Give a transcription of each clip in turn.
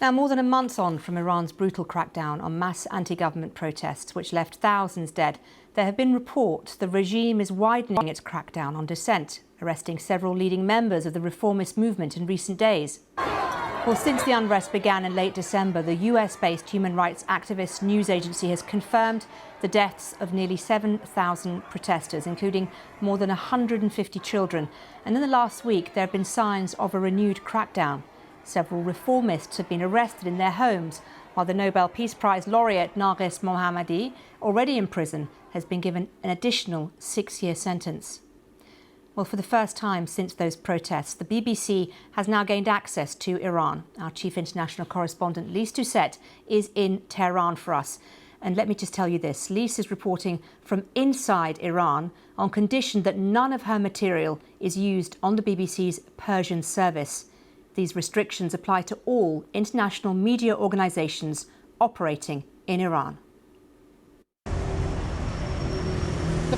Now, more than a month on from Iran's brutal crackdown on mass anti-government protests, which left thousands dead, there have been reports the regime is widening its crackdown on dissent, arresting several leading members of the reformist movement in recent days. Well, since the unrest began in late December, the US-based human rights activist news agency has confirmed the deaths of nearly 7,000 protesters, including more than 150 children. And in the last week, there have been signs of a renewed crackdown. Several reformists have been arrested in their homes, while the Nobel Peace Prize laureate Narges Mohammadi, already in prison, has been given an additional 6-year sentence. Well, for the first time since those protests, the BBC has now gained access to Iran. Our chief international correspondent, Lyse Doucet, is in Tehran for us. And let me just tell you this, Lyse is reporting from inside Iran on condition that none of her material is used on the BBC's Persian service. These restrictions apply to all international media organisations operating in Iran. The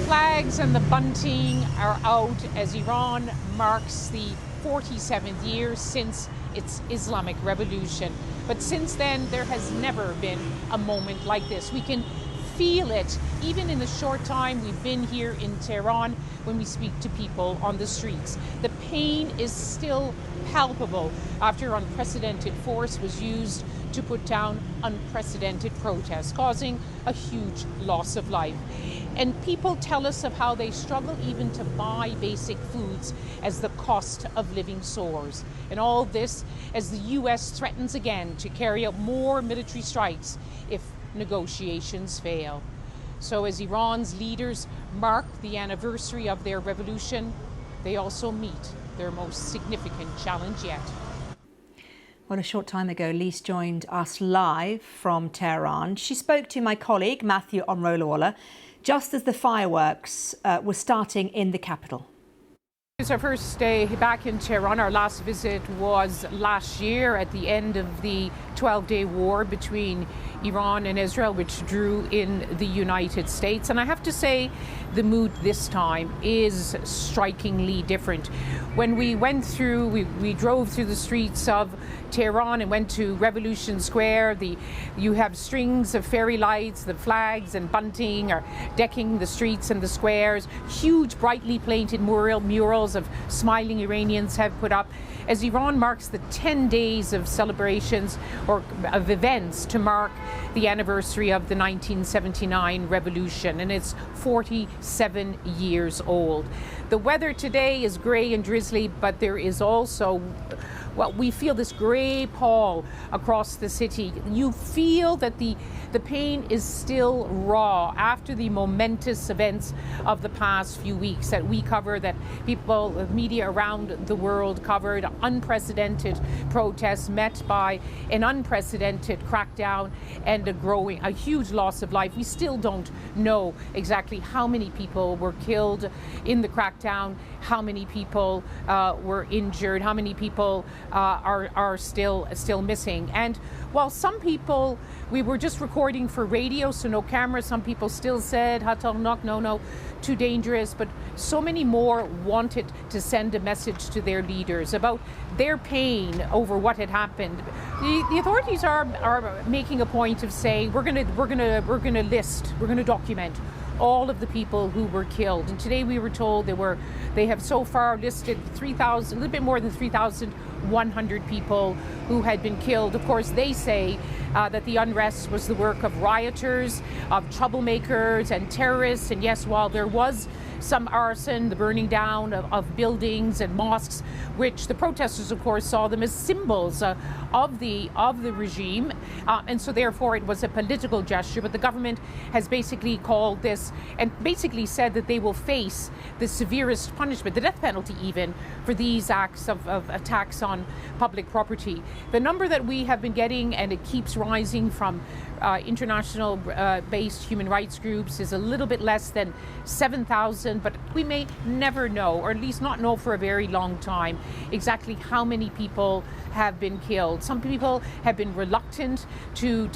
flags and the bunting are out as Iran marks the 47th year since its Islamic Revolution. But since then, there has never been a moment like this. We can feel it even in the short time we've been here in Tehran when we speak to people on the streets. The pain is still palpable after unprecedented force was used to put down unprecedented protests, causing a huge loss of life. And people tell us of how they struggle even to buy basic foods as the cost of living soars. And all this as the US threatens again to carry out more military strikes if negotiations fail. So as Iran's leaders mark the anniversary of their revolution, they also meet their most significant challenge yet. Well, a short time ago, Lyse joined us live from Tehran. She spoke to my colleague, Matthew Omrolawala, just as the fireworks were starting in the capital. It's our first day back in Tehran. Our last visit was last year at the end of the 12-day war between Iran and Israel, which drew in the United States. And I have to say, the mood this time is strikingly different. When we went through, we drove through the streets of Tehran and went to Revolution Square. You have strings of fairy lights, the flags and bunting are decking the streets and the squares. Huge, brightly painted murals of smiling Iranians have put up as Iran marks the 10 days of celebrations or of events to mark the anniversary of the 1979 revolution, and it's 47 years old. The weather today is grey and drizzly, but there is also, well, we feel this grey pall across the city. You feel that the pain is still raw after the momentous events of the past few weeks that we cover, that people, media around the world covered. Unprecedented protests met by an unprecedented crackdown and a huge loss of life. We still don't know exactly how many people were killed in the crackdown, how many people were injured, how many people are still missing. And while some people, we were just recording for radio, so no camera, some people still said, Hatal Nok, no, too dangerous, but so many more wanted to send a message to their leaders about their pain over what had happened. The authorities are making a point of saying we're going to document all of the people who were killed. And today we were told they have so far listed 3,000, a little bit more than 3,100 people who had been killed. Of course, they say that the unrest was the work of rioters, of troublemakers and terrorists. And yes, while there was some arson, the burning down of buildings and mosques, which the protesters, of course, saw them as symbols of the regime, and so therefore it was a political gesture. But the government has basically called this and basically said that they will face the severest punishment, the death penalty even, for these acts of attacks on public property. The number that we have been getting, and it keeps rising from international based human rights groups, is a little bit less than 7,000, but we may never know, or at least not know for a very long time, exactly how many people have been killed. Some people have been reluctant to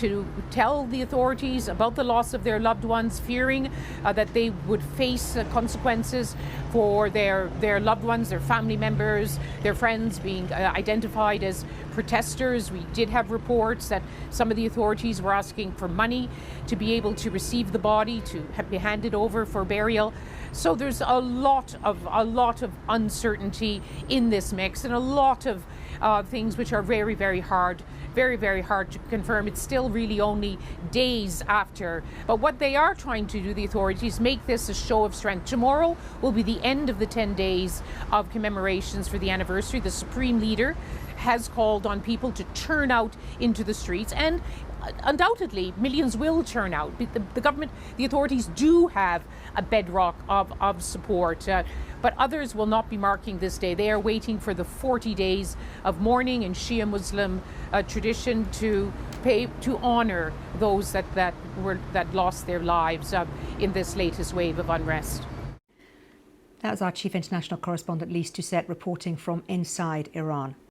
tell the authorities about the loss of their loved ones, fearing that they would face consequences for their loved ones, their family members, their friends being identified as protesters. We did have reports that some of the authorities were asking for money to be able to receive the body, to be handed over for burial. So there's a lot of uncertainty in this mix, and a lot of things which are very, very hard to confirm. It's still really only days after. But what they are trying to do, the authorities, make this a show of strength. Tomorrow will be the end of the 10 days of commemorations for the anniversary. The Supreme Leader has called on people to turn out into the streets, and undoubtedly millions will turn out. The government, the authorities do have a bedrock of support, but others will not be marking this day. They are waiting for the 40 days of mourning in Shia Muslim tradition to honor those that lost their lives in this latest wave of unrest. That was our chief international correspondent Lyse Doucet reporting from inside Iran.